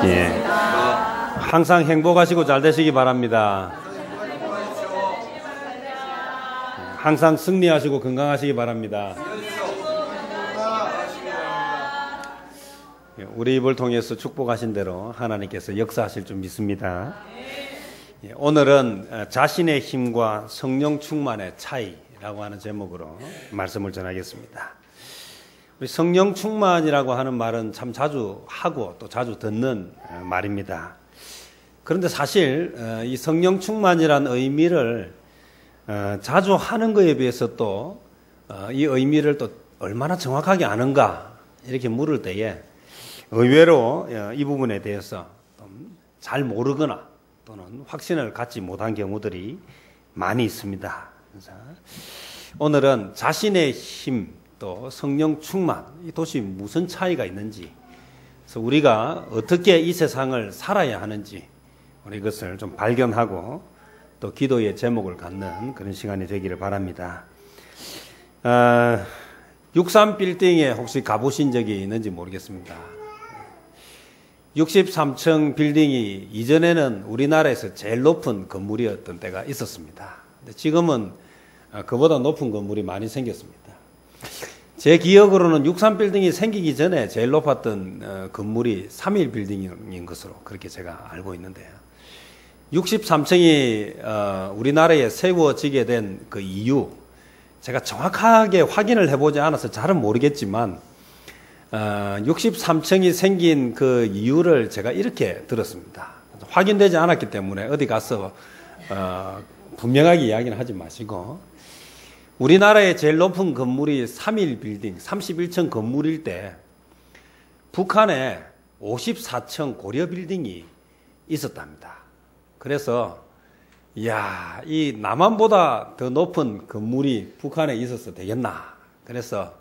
예. 항상 행복하시고 잘 되시기 바랍니다. 항상 승리하시고 건강하시기 바랍니다. 우리 입을 통해서 축복하신 대로 하나님께서 역사하실 줄 믿습니다. 오늘은 자신의 힘과 성령 충만의 차이라고 하는 제목으로 말씀을 전하겠습니다. 우리 성령 충만이라고 하는 말은 참 자주 하고 또 자주 듣는 말입니다. 그런데 사실 이 성령 충만이라는 의미를 자주 하는 것에 비해서 또 이 의미를 또 얼마나 정확하게 아는가 이렇게 물을 때에 의외로 이 부분에 대해서 잘 모르거나 또는 확신을 갖지 못한 경우들이 많이 있습니다. 그래서 오늘은 자신의 힘 또 성령 충만 이것이 무슨 차이가 있는지, 그래서 우리가 어떻게 이 세상을 살아야 하는지 우리 이것을 좀 발견하고 또 기도의 제목을 갖는 그런 시간이 되기를 바랍니다. 63빌딩에 혹시 가보신 적이 있는지 모르겠습니다. 63층 빌딩이 이전에는 우리나라에서 제일 높은 건물이었던 때가 있었습니다. 근데 지금은 그보다 높은 건물이 많이 생겼습니다. 제 기억으로는 63빌딩이 생기기 전에 제일 높았던 건물이 31빌딩인 것으로 그렇게 제가 알고 있는데요. 63층이 우리나라에 세워지게 된 그 이유, 제가 정확하게 확인을 해보지 않아서 잘은 모르겠지만 63층이 생긴 그 이유를 제가 이렇게 들었습니다. 확인되지 않았기 때문에 어디 가서 분명하게 이야기는 하지 마시고, 우리나라의 제일 높은 건물이 31빌딩, 31층 건물일 때 북한에 54층 고려빌딩이 있었답니다. 그래서 이야, 이 남한보다 더 높은 건물이 북한에 있어서 되겠나. 그래서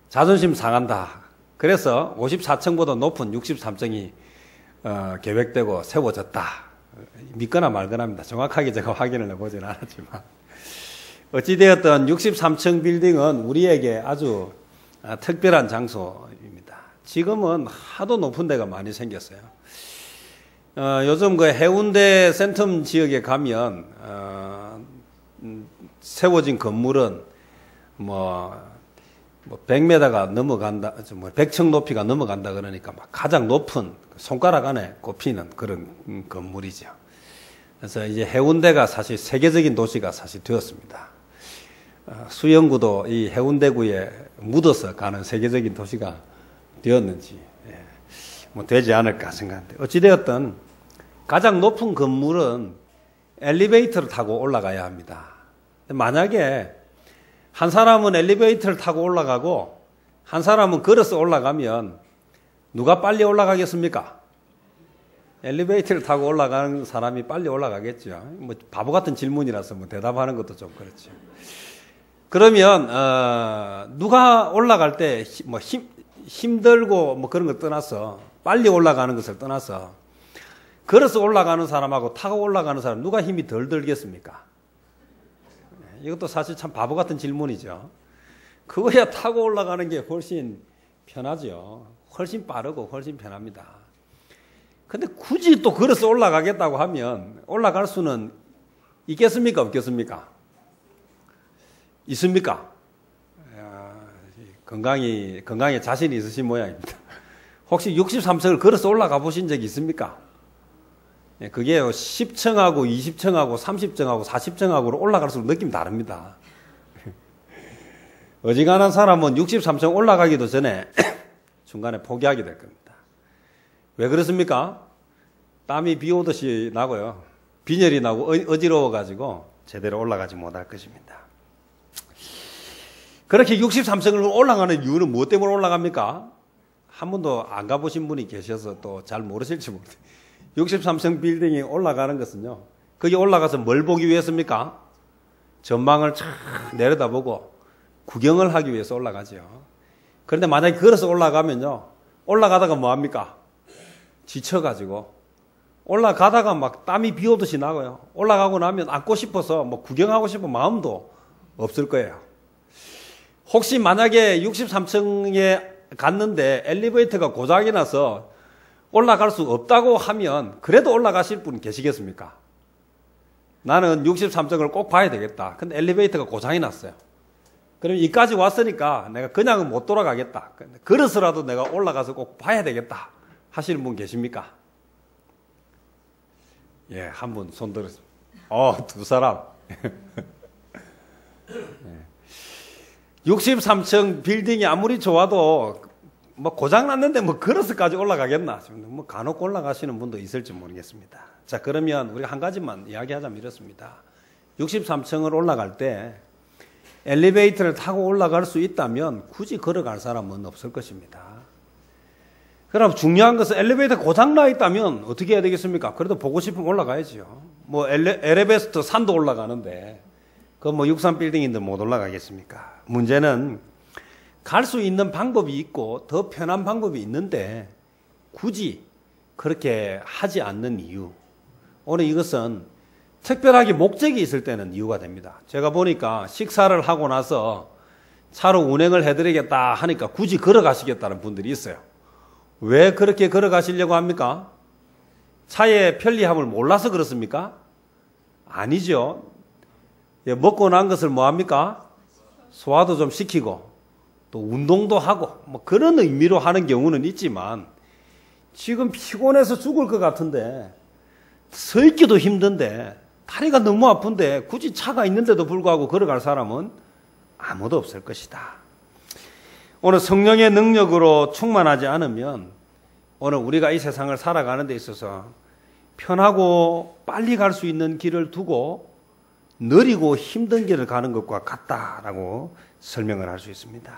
자존심 상한다. 그래서 54층보다 높은 63층이 계획되고 세워졌다. 믿거나 말거나입니다. 정확하게 제가 확인을 해보지는 않았지만 어찌되었든 63층 빌딩은 우리에게 아주 특별한 장소입니다. 지금은 하도 높은 데가 많이 생겼어요. 요즘 그 해운대 센텀 지역에 가면 세워진 건물은 뭐 100m가 넘어간다, 100층 높이가 넘어간다 그러니까 막 가장 높은 손가락 안에 꼽히는 그런 건물이죠. 그래서 이제 해운대가 사실 세계적인 도시가 사실 되었습니다. 수영구도 이 해운대구에 묻어서 가는 세계적인 도시가 되었는지 뭐 되지 않을까 생각하는데, 어찌되었든 가장 높은 건물은 엘리베이터를 타고 올라가야 합니다. 만약에 한 사람은 엘리베이터를 타고 올라가고 한 사람은 걸어서 올라가면 누가 빨리 올라가겠습니까? 엘리베이터를 타고 올라가는 사람이 빨리 올라가겠죠. 뭐 바보 같은 질문이라서 뭐 대답하는 것도 좀 그렇죠. 그러면 누가 올라갈 때 뭐 힘들고 뭐 그런 걸 떠나서, 빨리 올라가는 것을 떠나서 걸어서 올라가는 사람하고 타고 올라가는 사람 누가 힘이 덜 들겠습니까? 이것도 사실 참 바보 같은 질문이죠. 그거야 타고 올라가는 게 훨씬 편하죠. 훨씬 빠르고 훨씬 편합니다. 근데 굳이 또 걸어서 올라가겠다고 하면 올라갈 수는 있겠습니까? 없겠습니까? 있습니까? 건강에 자신이 있으신 모양입니다. 혹시 63층을 걸어서 올라가 보신 적이 있습니까? 그게 10층하고 20층하고 30층하고 40층하고 올라갈수록 느낌이 다릅니다. 어지간한 사람은 63층 올라가기도 전에 중간에 포기하게 될 겁니다. 왜 그렇습니까? 땀이 비 오듯이 나고요. 빈혈이 나고 어지러워가지고 제대로 올라가지 못할 것입니다. 그렇게 63층을 올라가는 이유는 무엇 때문에 올라갑니까? 한 번도 안 가보신 분이 계셔서 또 잘 모르실지 모르겠어요. 63층 빌딩에 올라가는 것은요, 거기 올라가서 뭘 보기 위해서입니까? 전망을 쫙 내려다보고 구경을 하기 위해서 올라가죠. 그런데 만약에 걸어서 올라가면요, 올라가다가 뭐합니까? 지쳐가지고 올라가다가 막 땀이 비 오듯이 나고요. 올라가고 나면 앉고 싶어서 뭐 구경하고 싶은 마음도 없을 거예요. 혹시 만약에 63층에 갔는데 엘리베이터가 고장이 나서 올라갈 수 없다고 하면 그래도 올라가실 분 계시겠습니까? 나는 63층을 꼭 봐야 되겠다. 근데 엘리베이터가 고장이 났어요. 그럼 이까지 왔으니까 내가 그냥은 못 돌아가겠다. 그래서라도 내가 올라가서 꼭 봐야 되겠다 하시는 분 계십니까? 예, 한 분 손 들었습니다. 두 사람. 63층 빌딩이 아무리 좋아도 뭐 고장 났는데 뭐 걸어서까지 올라가겠나? 뭐 간혹 올라가시는 분도 있을지 모르겠습니다. 자, 그러면 우리가 한 가지만 이야기하자면 이렇습니다. 63층을 올라갈 때 엘리베이터를 타고 올라갈 수 있다면 굳이 걸어갈 사람은 없을 것입니다. 그럼 중요한 것은 엘리베이터 고장 나 있다면 어떻게 해야 되겠습니까? 그래도 보고 싶으면 올라가야죠. 뭐 에레베스터 산도 올라가는데 그 뭐 63빌딩인데 못 올라가겠습니까? 문제는 갈 수 있는 방법이 있고 더 편한 방법이 있는데 굳이 그렇게 하지 않는 이유. 오늘 이것은 특별하게 목적이 있을 때는 이유가 됩니다. 제가 보니까 식사를 하고 나서 차로 운행을 해드리겠다 하니까 굳이 걸어가시겠다는 분들이 있어요. 왜 그렇게 걸어가시려고 합니까? 차의 편리함을 몰라서 그렇습니까? 아니죠. 먹고 난 것을 뭐 합니까? 소화도 좀 시키고 또 운동도 하고 뭐 그런 의미로 하는 경우는 있지만 지금 피곤해서 죽을 것 같은데 서 있기도 힘든데 다리가 너무 아픈데 굳이 차가 있는데도 불구하고 걸어갈 사람은 아무도 없을 것이다. 오늘 성령의 능력으로 충만하지 않으면 오늘 우리가 이 세상을 살아가는 데 있어서 편하고 빨리 갈 수 있는 길을 두고 느리고 힘든 길을 가는 것과 같다라고 설명을 할 수 있습니다.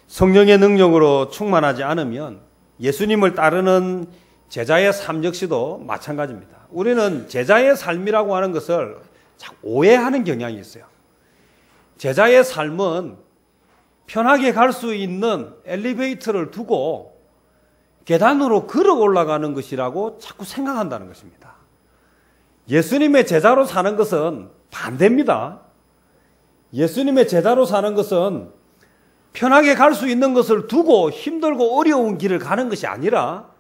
성령의 능력으로 충만하지 않으면 예수님을 따르는 제자의 삶 역시도 마찬가지입니다. 우리는 제자의 삶이라고 하는 것을 자꾸 오해하는 경향이 있어요. 제자의 삶은 편하게 갈 수 있는 엘리베이터를 두고 계단으로 걸어 올라가는 것이라고 자꾸 생각한다는 것입니다. 예수님의 제자로 사는 것은 반대입니다. 예수님의 제자로 사는 것은 편하게 갈 수 있는 것을 두고 힘들고 어려운 길을 가는 것이 아니라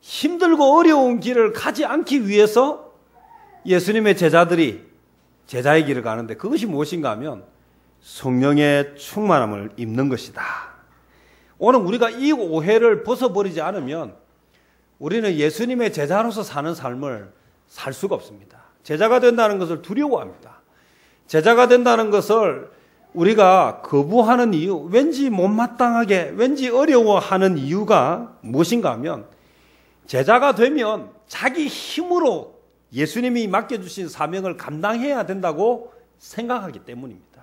힘들고 어려운 길을 가지 않기 위해서 예수님의 제자들이 제자의 길을 가는데 그것이 무엇인가 하면 성령의 충만함을 입는 것이다. 오늘 우리가 이 오해를 벗어버리지 않으면 우리는 예수님의 제자로서 사는 삶을 살 수가 없습니다. 제자가 된다는 것을 두려워합니다. 제자가 된다는 것을 우리가 거부하는 이유, 왠지 못마땅하게, 왠지 어려워하는 이유가 무엇인가 하면 제자가 되면 자기 힘으로 예수님이 맡겨주신 사명을 감당해야 된다고 생각하기 때문입니다.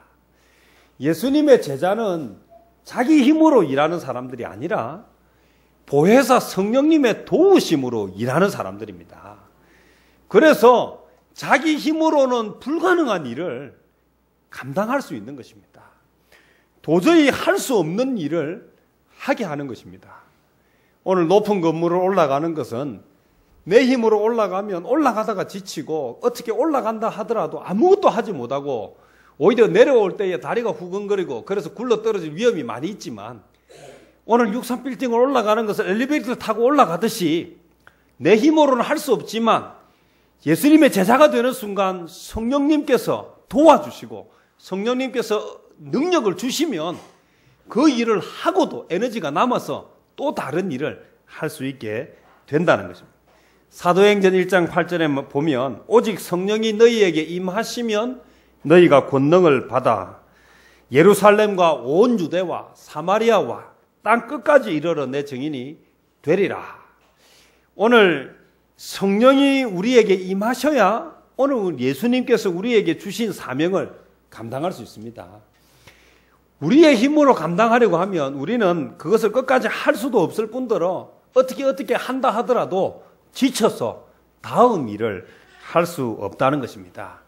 예수님의 제자는 자기 힘으로 일하는 사람들이 아니라 보혜사 성령님의 도우심으로 일하는 사람들입니다. 그래서 자기 힘으로는 불가능한 일을 감당할 수 있는 것입니다. 도저히 할 수 없는 일을 하게 하는 것입니다. 오늘 높은 건물을 올라가는 것은 내 힘으로 올라가면 올라가다가 지치고 어떻게 올라간다 하더라도 아무것도 하지 못하고 오히려 내려올 때에 다리가 후근거리고 그래서 굴러떨어질 위험이 많이 있지만 오늘 63빌딩을 올라가는 것을 엘리베이터를 타고 올라가듯이 내 힘으로는 할 수 없지만 예수님의 제자가 되는 순간 성령님께서 도와주시고 성령님께서 능력을 주시면 그 일을 하고도 에너지가 남아서 또 다른 일을 할 수 있게 된다는 것입니다. 사도행전 1장 8절에 보면 오직 성령이 너희에게 임하시면 너희가 권능을 받아 예루살렘과 온 유대와 사마리아와 땅 끝까지 이르러 내 증인이 되리라. 오늘 성령이 우리에게 임하셔야 오늘 예수님께서 우리에게 주신 사명을 감당할 수 있습니다. 우리의 힘으로 감당하려고 하면 우리는 그것을 끝까지 할 수도 없을 뿐더러 어떻게 한다 하더라도 지쳐서 다음 일을 할 수 없다는 것입니다.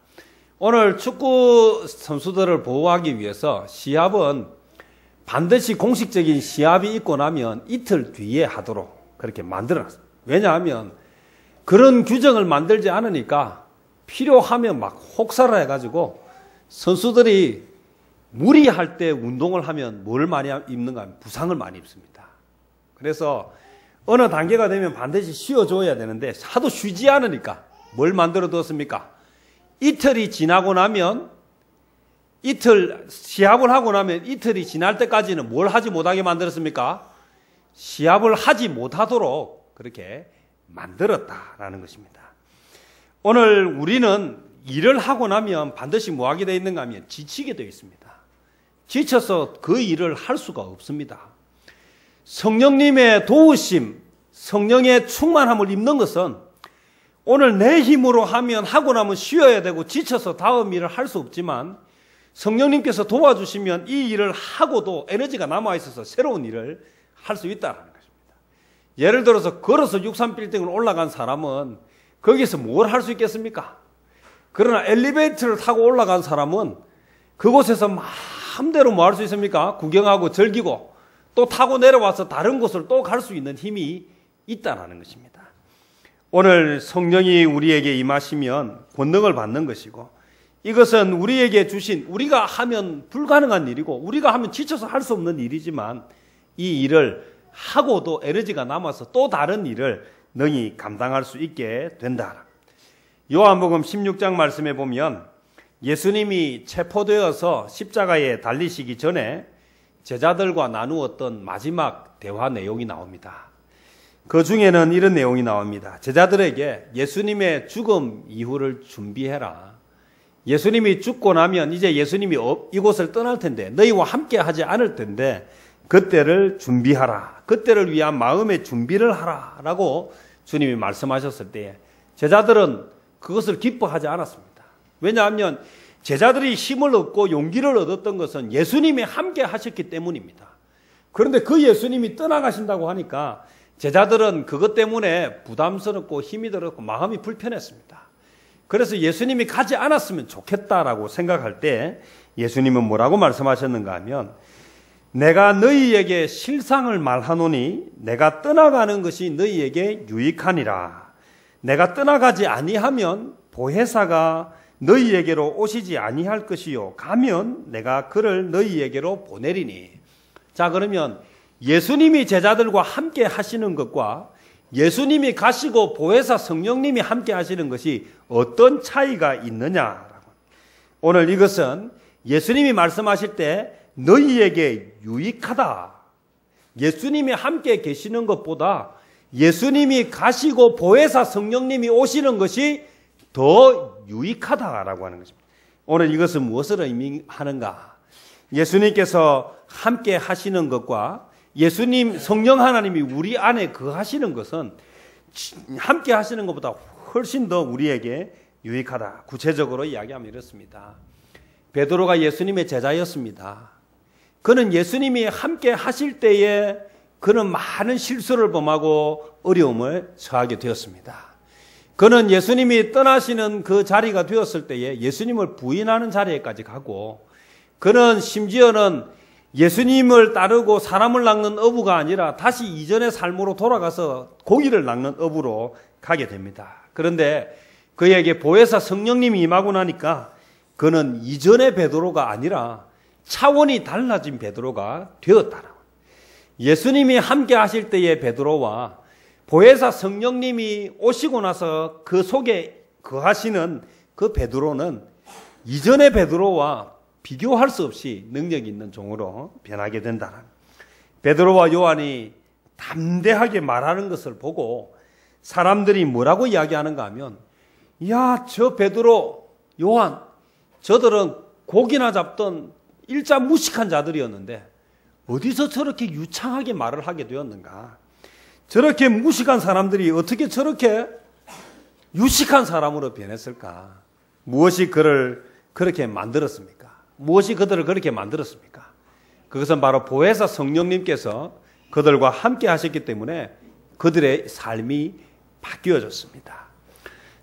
오늘 축구 선수들을 보호하기 위해서 시합은 반드시 공식적인 시합이 있고 나면 이틀 뒤에 하도록 그렇게 만들어놨습니다. 왜냐하면 그런 규정을 만들지 않으니까 필요하면 막 혹사를 해가지고 선수들이 무리할 때 운동을 하면 뭘 많이 입는가 하면 부상을 많이 입습니다. 그래서 어느 단계가 되면 반드시 쉬어줘야 되는데 하도 쉬지 않으니까 뭘 만들어 뒀습니까? 이틀이 지나고 나면 시합을 하고 나면 이틀이 지날 때까지는 뭘 하지 못하게 만들었습니까? 시합을 하지 못하도록 그렇게 만들었다라는 것입니다. 오늘 우리는 일을 하고 나면 반드시 뭐 하게 되어 있는가 하면 지치게 되어 있습니다. 지쳐서 그 일을 할 수가 없습니다. 성령님의 도우심, 성령의 충만함을 입는 것은 오늘 내 힘으로 하고 나면 쉬어야 되고 지쳐서 다음 일을 할 수 없지만 성령님께서 도와주시면 이 일을 하고도 에너지가 남아있어서 새로운 일을 할 수 있다는 것입니다. 예를 들어서 걸어서 63빌딩을 올라간 사람은 거기서 뭘 할 수 있겠습니까? 그러나 엘리베이터를 타고 올라간 사람은 그곳에서 마음대로 뭐 할 수 있습니까? 구경하고 즐기고 또 타고 내려와서 다른 곳을 또 갈 수 있는 힘이 있다는 것입니다. 오늘 성령이 우리에게 임하시면 권능을 받는 것이고 이것은 우리에게 주신 우리가 하면 불가능한 일이고 우리가 하면 지쳐서 할 수 없는 일이지만 이 일을 하고도 에너지가 남아서 또 다른 일을 능히 감당할 수 있게 된다. 요한복음 16장 말씀에 보면 예수님이 체포되어서 십자가에 달리시기 전에 제자들과 나누었던 마지막 대화 내용이 나옵니다. 그 중에는 이런 내용이 나옵니다. 제자들에게 예수님의 죽음 이후를 준비해라. 예수님이 죽고 나면 이제 예수님이 이곳을 떠날 텐데 너희와 함께 하지 않을 텐데 그때를 준비하라. 그때를 위한 마음의 준비를 하라 라고 주님이 말씀하셨을 때에 제자들은 그것을 기뻐하지 않았습니다. 왜냐하면 제자들이 힘을 얻고 용기를 얻었던 것은 예수님이 함께 하셨기 때문입니다. 그런데 그 예수님이 떠나가신다고 하니까 제자들은 그것 때문에 부담스럽고 힘이 들었고 마음이 불편했습니다. 그래서 예수님이 가지 않았으면 좋겠다라고 생각할 때 예수님은 뭐라고 말씀하셨는가 하면 내가 너희에게 실상을 말하노니 내가 떠나가는 것이 너희에게 유익하니라. 내가 떠나가지 아니하면 보혜사가 너희에게로 오시지 아니할 것이요 가면 내가 그를 너희에게로 보내리니. 자, 그러면 예수님이 제자들과 함께 하시는 것과 예수님이 가시고 보혜사 성령님이 함께 하시는 것이 어떤 차이가 있느냐라고. 오늘 이것은 예수님이 말씀하실 때 너희에게 유익하다. 예수님이 함께 계시는 것보다 예수님이 가시고 보혜사 성령님이 오시는 것이 더 유익하다라고 하는 것입니다. 오늘 이것은 무엇을 의미하는가? 예수님께서 함께 하시는 것과 예수님 성령 하나님이 우리 안에 거하시는 것은 함께 하시는 것보다 훨씬 더 우리에게 유익하다. 구체적으로 이야기하면 이렇습니다. 베드로가 예수님의 제자였습니다. 그는 예수님이 함께 하실 때에 그는 많은 실수를 범하고 어려움을 처하게 되었습니다. 그는 예수님이 떠나시는 그 자리가 되었을 때에 예수님을 부인하는 자리에까지 가고 그는 심지어는 예수님을 따르고 사람을 낚는 어부가 아니라 다시 이전의 삶으로 돌아가서 고기를 낚는 어부로 가게 됩니다. 그런데 그에게 보혜사 성령님이 임하고 나니까 그는 이전의 베드로가 아니라 차원이 달라진 베드로가 되었다라고. 예수님이 함께 하실 때의 베드로와 보혜사 성령님이 오시고 나서 그 속에 거하시는 그 베드로는 이전의 베드로와 비교할 수 없이 능력 있는 종으로 변하게 된다. 베드로와 요한이 담대하게 말하는 것을 보고 사람들이 뭐라고 이야기하는가 하면 야, 저 베드로, 요한 저들은 고기나 잡던 일자 무식한 자들이었는데 어디서 저렇게 유창하게 말을 하게 되었는가? 저렇게 무식한 사람들이 어떻게 저렇게 유식한 사람으로 변했을까? 무엇이 그를 그렇게 만들었습니까? 무엇이 그들을 그렇게 만들었습니까? 그것은 바로 보혜사 성령님께서 그들과 함께 하셨기 때문에 그들의 삶이 바뀌어졌습니다.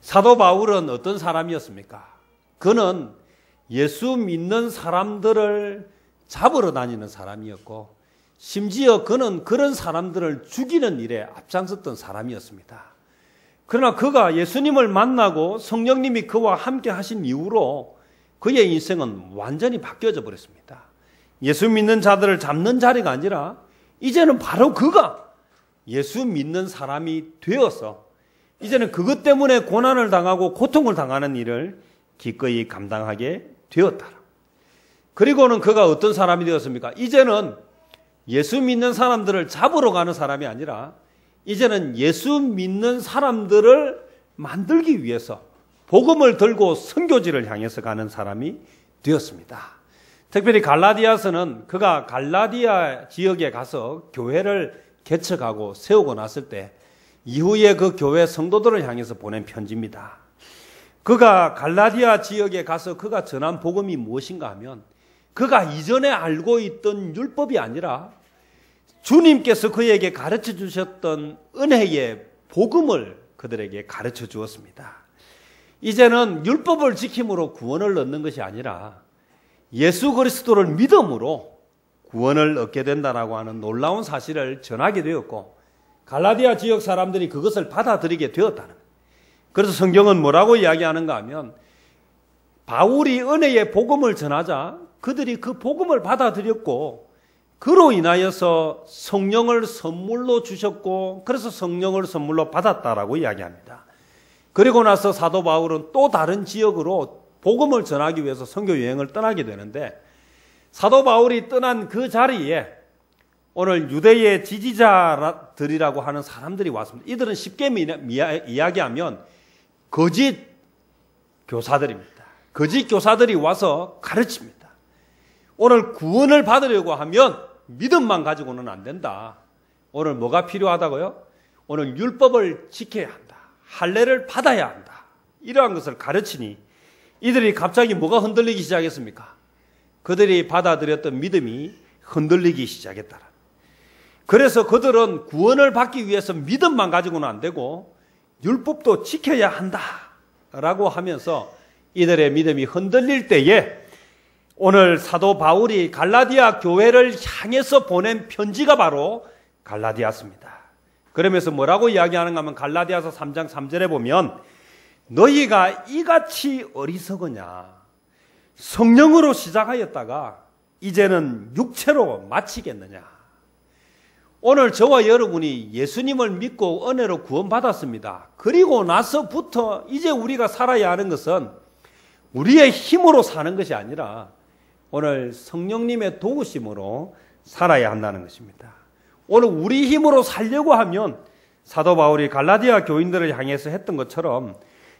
사도 바울은 어떤 사람이었습니까? 그는 예수 믿는 사람들을 잡으러 다니는 사람이었고 심지어 그는 그런 사람들을 죽이는 일에 앞장섰던 사람이었습니다. 그러나 그가 예수님을 만나고 성령님이 그와 함께 하신 이후로 그의 인생은 완전히 바뀌어져 버렸습니다. 예수 믿는 자들을 잡는 자리가 아니라 이제는 바로 그가 예수 믿는 사람이 되어서 이제는 그것 때문에 고난을 당하고 고통을 당하는 일을 기꺼이 감당하게 되었다. 그리고는 그가 어떤 사람이 되었습니까? 이제는 예수 믿는 사람들을 잡으러 가는 사람이 아니라 이제는 예수 믿는 사람들을 만들기 위해서 복음을 들고 선교지를 향해서 가는 사람이 되었습니다. 특별히 갈라디아서는 그가 갈라디아 지역에 가서 교회를 개척하고 세우고 났을 때 이후에 그 교회 성도들을 향해서 보낸 편지입니다. 그가 갈라디아 지역에 가서 그가 전한 복음이 무엇인가 하면 그가 이전에 알고 있던 율법이 아니라 주님께서 그에게 가르쳐 주셨던 은혜의 복음을 그들에게 가르쳐 주었습니다. 이제는 율법을 지킴으로 구원을 얻는 것이 아니라 예수 그리스도를 믿음으로 구원을 얻게 된다라고 하는 놀라운 사실을 전하게 되었고 갈라디아 지역 사람들이 그것을 받아들이게 되었다는 거예요. 그래서 성경은 뭐라고 이야기하는가 하면 바울이 은혜의 복음을 전하자 그들이 그 복음을 받아들였고 그로 인하여서 성령을 선물로 주셨고 그래서 성령을 선물로 받았다라고 이야기합니다. 그리고 나서 사도 바울은 또 다른 지역으로 복음을 전하기 위해서 선교 여행을 떠나게 되는데 사도 바울이 떠난 그 자리에 오늘 유대의 지지자들이라고 하는 사람들이 왔습니다. 이들은 쉽게 이야기하면 거짓 교사들입니다. 거짓 교사들이 와서 가르칩니다. 오늘 구원을 받으려고 하면 믿음만 가지고는 안 된다. 오늘 뭐가 필요하다고요? 오늘 율법을 지켜야 한다. 할례를 받아야 한다. 이러한 것을 가르치니 이들이 갑자기 뭐가 흔들리기 시작했습니까? 그들이 받아들였던 믿음이 흔들리기 시작했다. 그래서 그들은 구원을 받기 위해서 믿음만 가지고는 안 되고 율법도 지켜야 한다라고 하면서 이들의 믿음이 흔들릴 때에 오늘 사도 바울이 갈라디아 교회를 향해서 보낸 편지가 바로 갈라디아서입니다. 그러면서 뭐라고 이야기하는가 하면 갈라디아서 3장 3절에 보면 너희가 이같이 어리석으냐 성령으로 시작하였다가 이제는 육체로 마치겠느냐. 오늘 저와 여러분이 예수님을 믿고 은혜로 구원받았습니다. 그리고 나서부터 이제 우리가 살아야 하는 것은 우리의 힘으로 사는 것이 아니라 오늘 성령님의 도우심으로 살아야 한다는 것입니다. 오늘 우리 힘으로 살려고 하면 사도 바울이 갈라디아 교인들을 향해서 했던 것처럼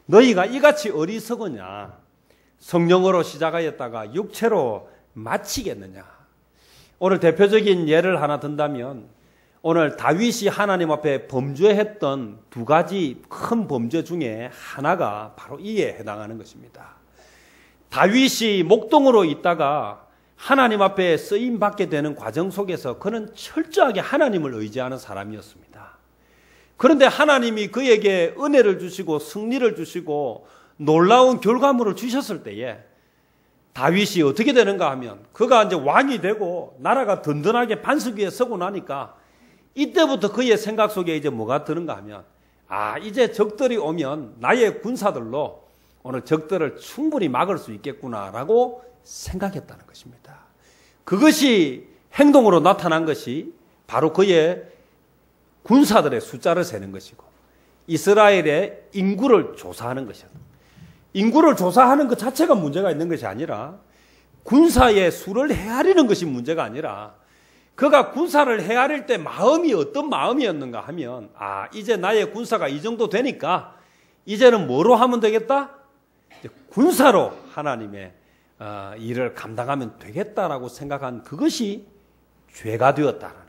너희가 이같이 어리석으냐 성령으로 시작하였다가 육체로 마치겠느냐. 오늘 대표적인 예를 하나 든다면 오늘 다윗이 하나님 앞에 범죄했던 두 가지 큰 범죄 중에 하나가 바로 이에 해당하는 것입니다. 다윗이 목동으로 있다가 하나님 앞에 쓰임받게 되는 과정 속에서 그는 철저하게 하나님을 의지하는 사람이었습니다. 그런데 하나님이 그에게 은혜를 주시고 승리를 주시고 놀라운 결과물을 주셨을 때에 다윗이 어떻게 되는가 하면 그가 이제 왕이 되고 나라가 든든하게 반석 위에 서고 나니까 이때부터 그의 생각 속에 이제 뭐가 드는가 하면 이제 적들이 오면 나의 군사들로 오늘 적들을 충분히 막을 수 있겠구나라고 생각했다는 것입니다. 그것이 행동으로 나타난 것이 바로 그의 군사들의 숫자를 세는 것이고 이스라엘의 인구를 조사하는 것이었습니다. 인구를 조사하는 것 자체가 문제가 있는 것이 아니라 군사의 수를 헤아리는 것이 문제가 아니라 그가 군사를 헤아릴 때 마음이 어떤 마음이었는가 하면 이제 나의 군사가 이 정도 되니까 이제는 뭐로 하면 되겠다? 군사로 하나님의 일을 감당하면 되겠다라고 생각한 그것이 죄가 되었다는 거죠.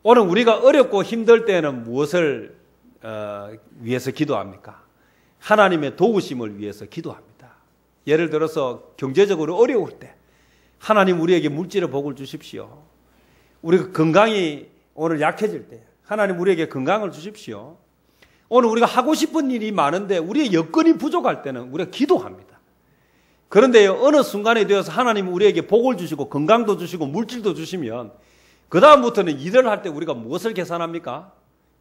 오늘 우리가 어렵고 힘들 때는 무엇을 위해서 기도합니까? 하나님의 도우심을 위해서 기도합니다. 예를 들어서 경제적으로 어려울 때 하나님 우리에게 물질의 복을 주십시오. 우리가 건강이 오늘 약해질 때 하나님 우리에게 건강을 주십시오. 오늘 우리가 하고 싶은 일이 많은데 우리의 여건이 부족할 때는 우리가 기도합니다. 그런데 어느 순간에 되어서 하나님 우리에게 복을 주시고 건강도 주시고 물질도 주시면 그 다음부터는 일을 할 때 우리가 무엇을 계산합니까?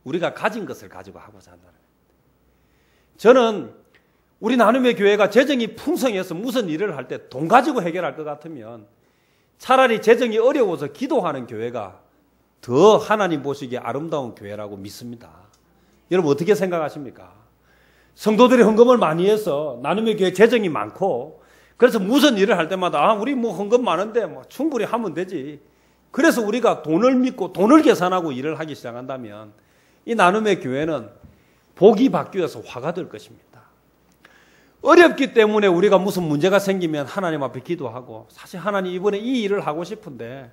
우리가 가진 것을 가지고 하고자 한다는 거예요. 저는 우리 나눔의 교회가 재정이 풍성해서 무슨 일을 할 때 돈 가지고 해결할 것 같으면 차라리 재정이 어려워서 기도하는 교회가 더 하나님 보시기에 아름다운 교회라고 믿습니다. 여러분 어떻게 생각하십니까? 성도들이 헌금을 많이 해서 나눔의 교회 재정이 많고 그래서 무슨 일을 할 때마다 우리 뭐 헌금 많은데 뭐 충분히 하면 되지. 그래서 우리가 돈을 믿고 돈을 계산하고 일을 하기 시작한다면 이 나눔의 교회는 복이 바뀌어서 화가 될 것입니다. 어렵기 때문에 우리가 무슨 문제가 생기면 하나님 앞에 기도하고 사실 하나님 이번에 이 일을 하고 싶은데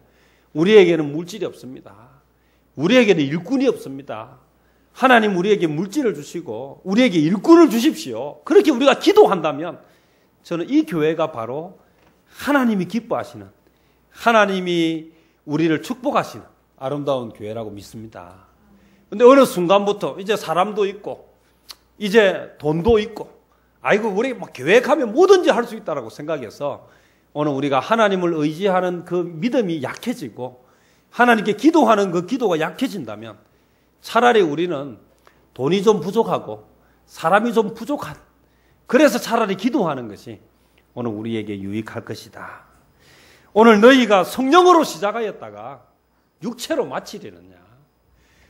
우리에게는 물질이 없습니다. 우리에게는 일꾼이 없습니다. 하나님 우리에게 물질을 주시고 우리에게 일꾼을 주십시오. 그렇게 우리가 기도한다면 저는 이 교회가 바로 하나님이 기뻐하시는 하나님이 우리를 축복하시는 아름다운 교회라고 믿습니다. 그런데 어느 순간부터 이제 사람도 있고 이제 돈도 있고 아이고 우리 막 교회 가면 뭐든지 할 수 있다라고 생각해서 오늘 우리가 하나님을 의지하는 그 믿음이 약해지고 하나님께 기도하는 그 기도가 약해진다면 차라리 우리는 돈이 좀 부족하고 사람이 좀 부족한 그래서 차라리 기도하는 것이 오늘 우리에게 유익할 것이다. 오늘 너희가 성령으로 시작하였다가 육체로 마치려느냐.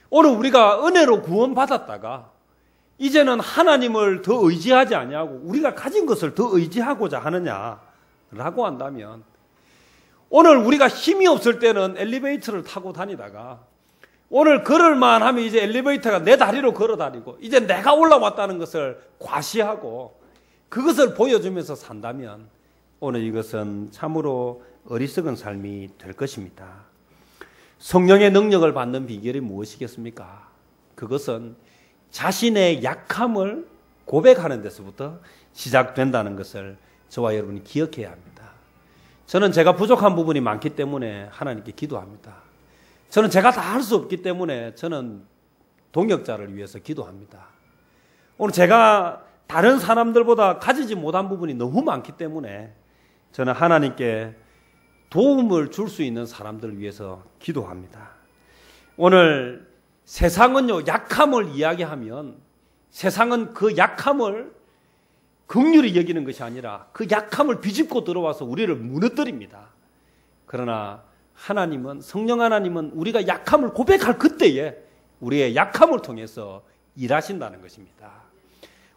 오늘 우리가 은혜로 구원받았다가 이제는 하나님을 더 의지하지 아니하고 우리가 가진 것을 더 의지하고자 하느냐라고 한다면 오늘 우리가 힘이 없을 때는 엘리베이터를 타고 다니다가 오늘 걸을만 하면 이제 엘리베이터가 내 다리로 걸어 다니고 이제 내가 올라왔다는 것을 과시하고 그것을 보여주면서 산다면 오늘 이것은 참으로 어리석은 삶이 될 것입니다. 성령의 능력을 받는 비결이 무엇이겠습니까? 그것은 자신의 약함을 고백하는 데서부터 시작된다는 것을 저와 여러분이 기억해야 합니다. 저는 제가 부족한 부분이 많기 때문에 하나님께 기도합니다. 저는 제가 다 할 수 없기 때문에 저는 동역자를 위해서 기도합니다. 오늘 제가 다른 사람들보다 가지지 못한 부분이 너무 많기 때문에 저는 하나님께 도움을 줄 수 있는 사람들을 위해서 기도합니다. 오늘 세상은요, 약함을 이야기하면 세상은 그 약함을 긍휼히 여기는 것이 아니라 그 약함을 비집고 들어와서 우리를 무너뜨립니다. 그러나 하나님은, 성령 하나님은 우리가 약함을 고백할 그때에 우리의 약함을 통해서 일하신다는 것입니다.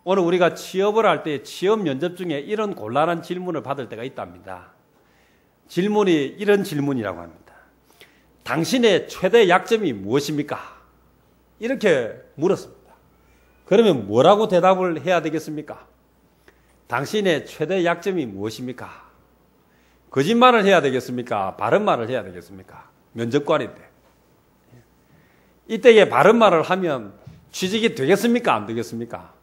오늘 우리가 취업을 할 때 취업 면접 중에 이런 곤란한 질문을 받을 때가 있답니다. 질문이 이런 질문이라고 합니다. 당신의 최대 약점이 무엇입니까? 이렇게 물었습니다. 그러면 뭐라고 대답을 해야 되겠습니까? 당신의 최대 약점이 무엇입니까? 거짓말을 해야 되겠습니까? 바른 말을 해야 되겠습니까? 면접관인데. 이때에 바른 말을 하면 취직이 되겠습니까? 안 되겠습니까?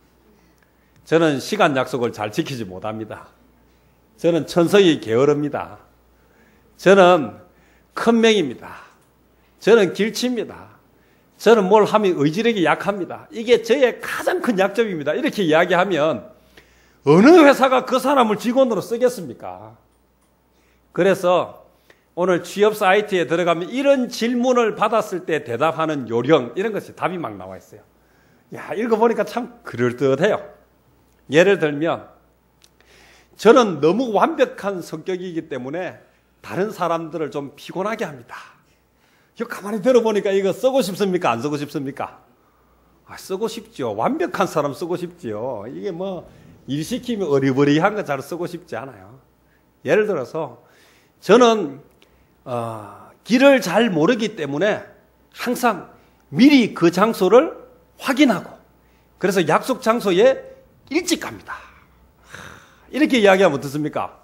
저는 시간 약속을 잘 지키지 못합니다. 저는 천성이 게으릅니다. 저는 큰 맹입니다. 저는 길치입니다. 저는 뭘 하면 의지력이 약합니다. 이게 저의 가장 큰 약점입니다. 이렇게 이야기하면 어느 회사가 그 사람을 직원으로 쓰겠습니까? 그래서 오늘 취업 사이트에 들어가면 이런 질문을 받았을 때 대답하는 요령 이런 것이 답이 막 나와 있어요. 야, 읽어보니까 참 그럴듯해요. 예를 들면 저는 너무 완벽한 성격이기 때문에 다른 사람들을 좀 피곤하게 합니다. 이거 가만히 들어보니까 이거 쓰고 싶습니까? 안 쓰고 싶습니까? 쓰고 싶죠. 완벽한 사람 쓰고 싶죠. 이게 뭐 일 시키면 어리버리한 거 잘 쓰고 싶지 않아요. 예를 들어서 저는 길을 잘 모르기 때문에 항상 미리 그 장소를 확인하고 그래서 약속 장소에 일찍 갑니다. 이렇게 이야기하면 어떻습니까?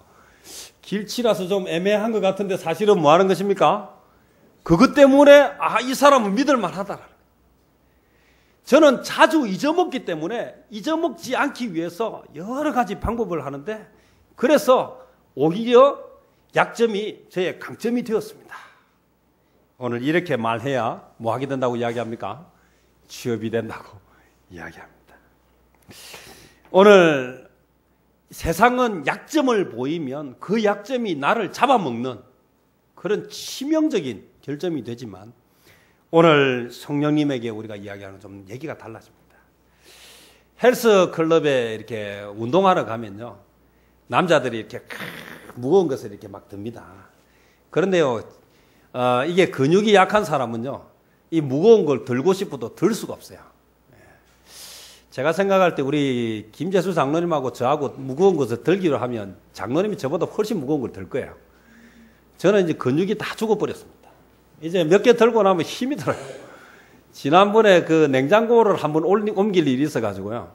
길치라서 좀 애매한 것 같은데 사실은 뭐 하는 것입니까? 그것 때문에 이 사람은 믿을만 하다. 저는 자주 잊어먹기 때문에 잊어먹지 않기 위해서 여러 가지 방법을 하는데 그래서 오히려 약점이 저의 강점이 되었습니다. 오늘 이렇게 말해야 뭐 하게 된다고 이야기합니까? 취업이 된다고 이야기합니다. 오늘 세상은 약점을 보이면 그 약점이 나를 잡아먹는 그런 치명적인 결점이 되지만 오늘 성령님에게 우리가 이야기하는 좀 얘기가 달라집니다. 헬스클럽에 이렇게 운동하러 가면요. 남자들이 이렇게 무거운 것을 이렇게 막 듭니다. 그런데요, 이게 근육이 약한 사람은요, 이 무거운 걸 들고 싶어도 들 수가 없어요. 제가 생각할 때 우리 김재수 장로님하고 저하고 무거운 것을 들기로 하면 장로님이 저보다 훨씬 무거운 걸 들 거예요. 저는 이제 근육이 다 죽어버렸습니다. 이제 몇 개 들고 나면 힘이 들어요. 지난번에 그 냉장고를 한번 옮길 일이 있어가지고요.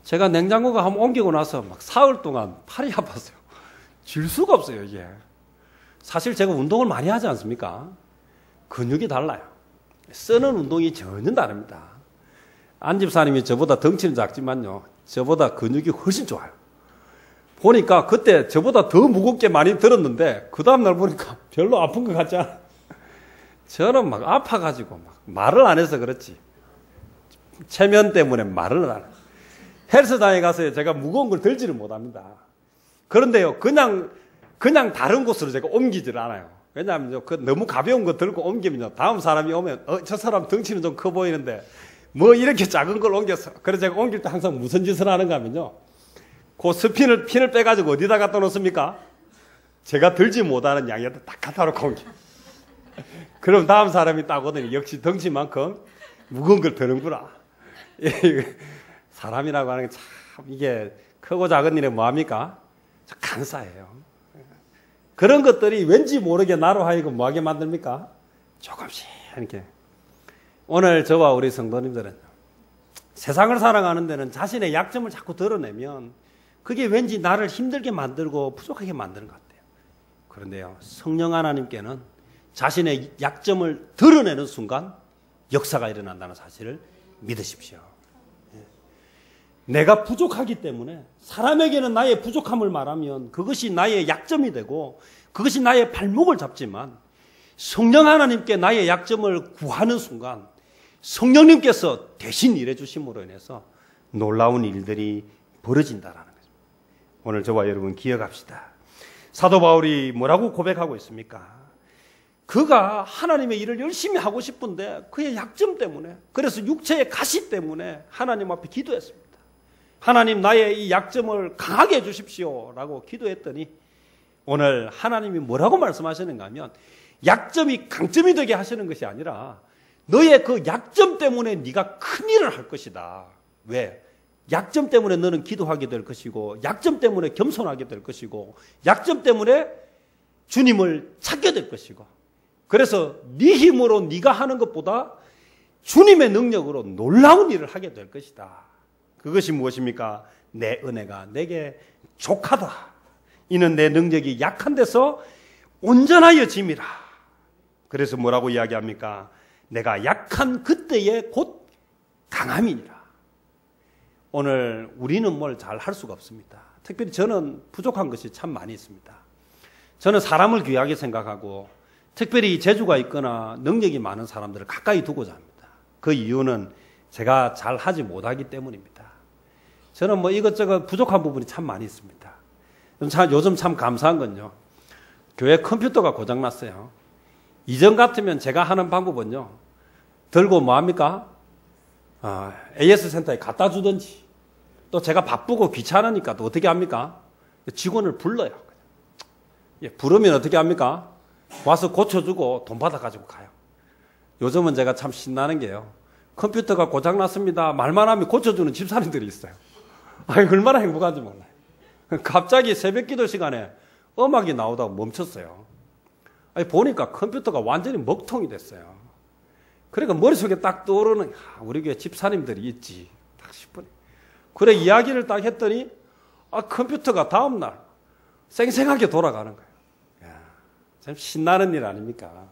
제가 냉장고가 한번 옮기고 나서 막 사흘 동안 팔이 아팠어요. 질 수가 없어요, 이게. 사실 제가 운동을 많이 하지 않습니까? 근육이 달라요. 쓰는 운동이 전혀 다릅니다. 안 집사님이 저보다 덩치는 작지만요, 저보다 근육이 훨씬 좋아요. 보니까 그때 저보다 더 무겁게 많이 들었는데 그 다음날 보니까 별로 아픈 것 같지 않아요. 저는 막 아파가지고 막 말을 안 해서 그렇지, 체면 때문에 말을 안 해요. 헬스장에 가서 제가 무거운 걸 들지를 못합니다. 그런데요, 그냥 다른 곳으로 제가 옮기지를 않아요. 왜냐하면 너무 가벼운 거 들고 옮기면 다음 사람이 오면 저 사람 덩치는 좀 커 보이는데 뭐 이렇게 작은 걸 옮겼어. 그래서 제가 옮길 때 항상 무슨 짓을 하는가 하면요, 그 핀을 빼가지고 어디다 갖다 놓습니까? 제가 들지 못하는 양에다 딱 갖다 놓고 옮겨. 그럼 다음 사람이 딱 오더니 역시 덩치만큼 무거운 걸 드는구나. 사람이라고 하는 게 참, 이게 크고 작은 일에 뭐합니까? 간사해요. 그런 것들이 왠지 모르게 나로 하여금 뭐하게 만듭니까? 조금씩 이렇게. 오늘 저와 우리 성도님들은 세상을 살아가는 데는 자신의 약점을 자꾸 드러내면 그게 왠지 나를 힘들게 만들고 부족하게 만드는 것 같아요. 그런데요, 성령 하나님께는 자신의 약점을 드러내는 순간 역사가 일어난다는 사실을 믿으십시오. 내가 부족하기 때문에 사람에게는 나의 부족함을 말하면 그것이 나의 약점이 되고 그것이 나의 발목을 잡지만, 성령 하나님께 나의 약점을 구하는 순간 성령님께서 대신 일해 주심으로 인해서 놀라운 일들이 벌어진다라는 거죠. 오늘 저와 여러분 기억합시다. 사도 바울이 뭐라고 고백하고 있습니까? 그가 하나님의 일을 열심히 하고 싶은데 그의 약점 때문에, 그래서 육체의 가시 때문에 하나님 앞에 기도했습니다. 하나님, 나의 이 약점을 강하게 해주십시오 라고 기도했더니 오늘 하나님이 뭐라고 말씀하시는가 하면, 약점이 강점이 되게 하시는 것이 아니라 너의 그 약점 때문에 네가 큰 일을 할 것이다. 왜? 약점 때문에 너는 기도하게 될 것이고, 약점 때문에 겸손하게 될 것이고, 약점 때문에 주님을 찾게 될 것이고, 그래서 네 힘으로 네가 하는 것보다 주님의 능력으로 놀라운 일을 하게 될 것이다. 그것이 무엇입니까? 내 은혜가 내게 족하다. 이는 내 능력이 약한 데서 온전하여 짐이라. 그래서 뭐라고 이야기합니까? 내가 약한 그때에 곧 강함이니라. 오늘 우리는 뭘 잘 할 수가 없습니다. 특별히 저는 부족한 것이 참 많이 있습니다. 저는 사람을 귀하게 생각하고 특별히 재주가 있거나 능력이 많은 사람들을 가까이 두고자 합니다. 그 이유는 제가 잘 하지 못하기 때문입니다. 저는 뭐 이것저것 부족한 부분이 참 많이 있습니다. 요즘 참 감사한 건요, 교회 컴퓨터가 고장났어요. 이전 같으면 제가 하는 방법은요, 들고 뭐합니까? AS 센터에 갖다 주든지, 또 제가 바쁘고 귀찮으니까 또 어떻게 합니까? 직원을 불러요. 부르면 어떻게 합니까? 와서 고쳐주고 돈 받아가지고 가요. 요즘은 제가 참 신나는 게요, 컴퓨터가 고장났습니다 말만 하면 고쳐주는 집사님들이 있어요. 얼마나 행복한지 몰라요. 갑자기 새벽 기도 시간에 음악이 나오다가 멈췄어요. 보니까 컴퓨터가 완전히 먹통이 됐어요. 그러니까 머릿속에 딱 떠오르는, 우리 교회 집사님들이 있지 딱 싶으니, 그래 이야기를 딱 했더니 컴퓨터가 다음날 쌩쌩하게 돌아가는 거예요. 참 신나는 일 아닙니까?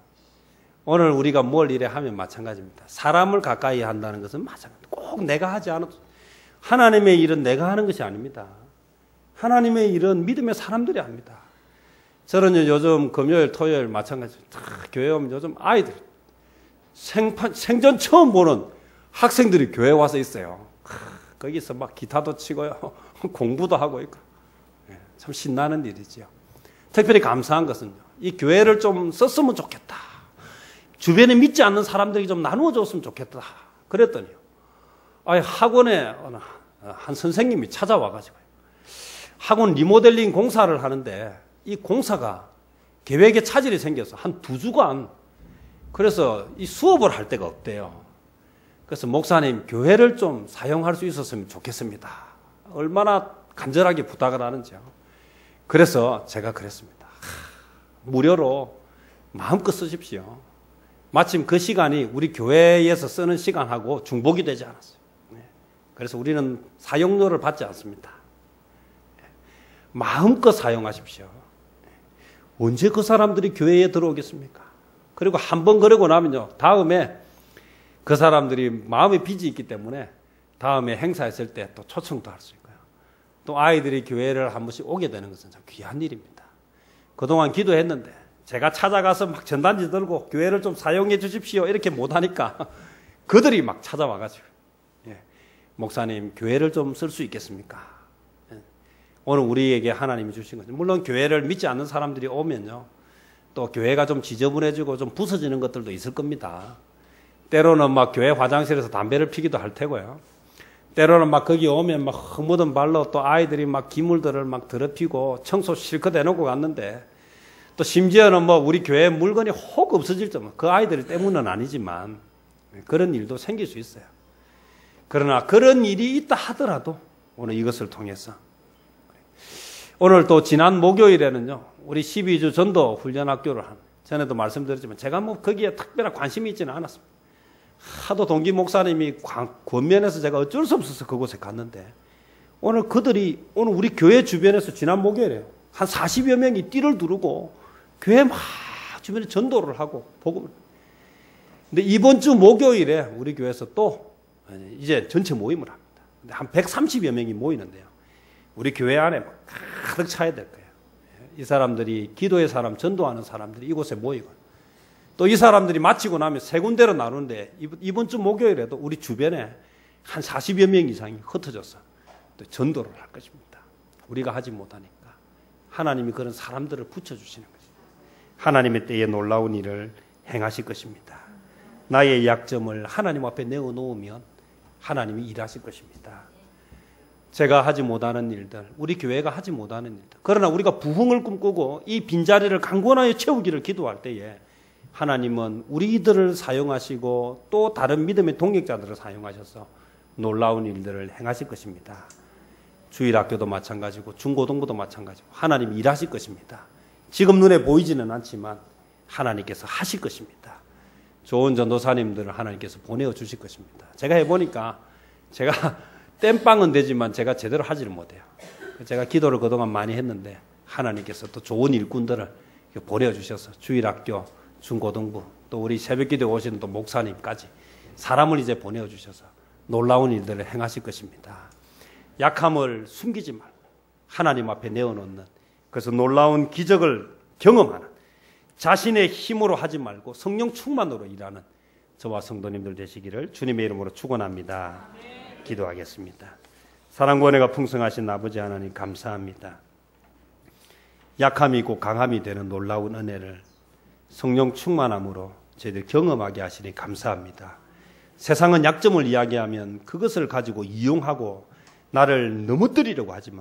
오늘 우리가 뭘 이래 하면 마찬가지입니다. 사람을 가까이 한다는 것은 마찬가지입니다. 꼭 내가 하지 않아도, 하나님의 일은 내가 하는 것이 아닙니다. 하나님의 일은 믿음의 사람들이 합니다. 저는 요즘 금요일, 토요일 마찬가지입니다. 교회 오면 요즘 아이들, 생전 처음 보는 학생들이 교회에 와서 있어요. 거기서 막 기타도 치고요, 공부도 하고 있고, 참 신나는 일이지요. 특별히 감사한 것은요, 이 교회를 좀 썼으면 좋겠다. 주변에 믿지 않는 사람들이 좀 나누어 줬으면 좋겠다. 그랬더니요, 학원에 한 선생님이 찾아와가지고 학원 리모델링 공사를 하는데 이 공사가 계획에 차질이 생겨서 한 2주간 그래서 이 수업을 할 데가 없대요. 그래서 목사님 교회를 좀 사용할 수 있었으면 좋겠습니다. 얼마나 간절하게 부탁을 하는지요. 그래서 제가 그랬습니다. 무료로 마음껏 쓰십시오. 마침 그 시간이 우리 교회에서 쓰는 시간하고 중복이 되지 않았어요. 그래서 우리는 사용료를 받지 않습니다. 마음껏 사용하십시오. 언제 그 사람들이 교회에 들어오겠습니까? 그리고 한번 그러고 나면요, 다음에 그 사람들이 마음에 빚이 있기 때문에 다음에 행사했을 때 또 초청도 할 수 있고요. 또 아이들이 교회를 한 번씩 오게 되는 것은 참 귀한 일입니다. 그동안 기도했는데 제가 찾아가서 막 전단지 들고 교회를 좀 사용해 주십시오 이렇게 못하니까 그들이 막 찾아와가지고 목사님 교회를 좀 쓸 수 있겠습니까? 오늘 우리에게 하나님이 주신 거죠. 물론 교회를 믿지 않는 사람들이 오면요, 또 교회가 좀 지저분해지고 좀 부서지는 것들도 있을 겁니다. 때로는 막 교회 화장실에서 담배를 피기도 할 테고요. 때로는 막 거기 오면 막 흙 발로 또 아이들이 막 기물들을 막 더럽히고 청소 실컷 해놓고 갔는데, 또 심지어는 뭐 우리 교회 물건이 혹 없어질 정도, 그 아이들 때문은 아니지만 그런 일도 생길 수 있어요. 그러나 그런 일이 있다 하더라도 오늘 이것을 통해서, 오늘 또 지난 목요일에는요, 우리 12주 전도 훈련학교를 전에도 말씀드렸지만 제가 뭐 거기에 특별한 관심이 있지는 않았습니다. 하도 동기 목사님이 권면해서 제가 어쩔 수 없어서 그곳에 갔는데, 오늘 그들이 오늘 우리 교회 주변에서 지난 목요일에요, 한 40여 명이 띠를 두르고 교회 막 주변에 전도를 하고 복음을. 근데 이번 주 목요일에 우리 교회에서 또 이제 전체 모임을 합니다. 근데 한 130여 명이 모이는데요, 우리 교회 안에 막 가득 차야 될 거예요. 이 사람들이 기도의 사람, 전도하는 사람들이 이곳에 모이고, 또 이 사람들이 마치고 나면 세 군데로 나누는데 이번 주 목요일에도 우리 주변에 한 40여 명 이상이 흩어져서 또 전도를 할 것입니다. 우리가 하지 못하니까 하나님이 그런 사람들을 붙여주시는 거죠. 하나님의 때에 놀라운 일을 행하실 것입니다. 나의 약점을 하나님 앞에 내어놓으면 하나님이 일하실 것입니다. 제가 하지 못하는 일들, 우리 교회가 하지 못하는 일들, 그러나 우리가 부흥을 꿈꾸고 이 빈자리를 강권하여 채우기를 기도할 때에 하나님은 우리들을 사용하시고 또 다른 믿음의 동역자들을 사용하셔서 놀라운 일들을 행하실 것입니다. 주일학교도 마찬가지고 중고등부도 마찬가지고 하나님이 일하실 것입니다. 지금 눈에 보이지는 않지만 하나님께서 하실 것입니다. 좋은 전도사님들을 하나님께서 보내어 주실 것입니다. 제가 해보니까 제가 땜빵은 되지만 제가 제대로 하지를 못해요. 제가 기도를 그동안 많이 했는데 하나님께서 또 좋은 일꾼들을 보내어 주셔서 주일학교, 중고등부, 또 우리 새벽기도에 오시는 또 목사님까지 사람을 이제 보내어 주셔서 놀라운 일들을 행하실 것입니다. 약함을 숨기지 말고 하나님 앞에 내어놓는, 그래서 놀라운 기적을 경험하는, 자신의 힘으로 하지 말고 성령 충만으로 일하는 저와 성도님들 되시기를 주님의 이름으로 축원합니다. 기도하겠습니다. 사랑과 은혜가 풍성하신 아버지 하나님 감사합니다. 약함이 곧 강함이 되는 놀라운 은혜를 성령 충만함으로 저희들 경험하게 하시니 감사합니다. 세상은 약점을 이야기하면 그것을 가지고 이용하고 나를 넘어뜨리려고 하지만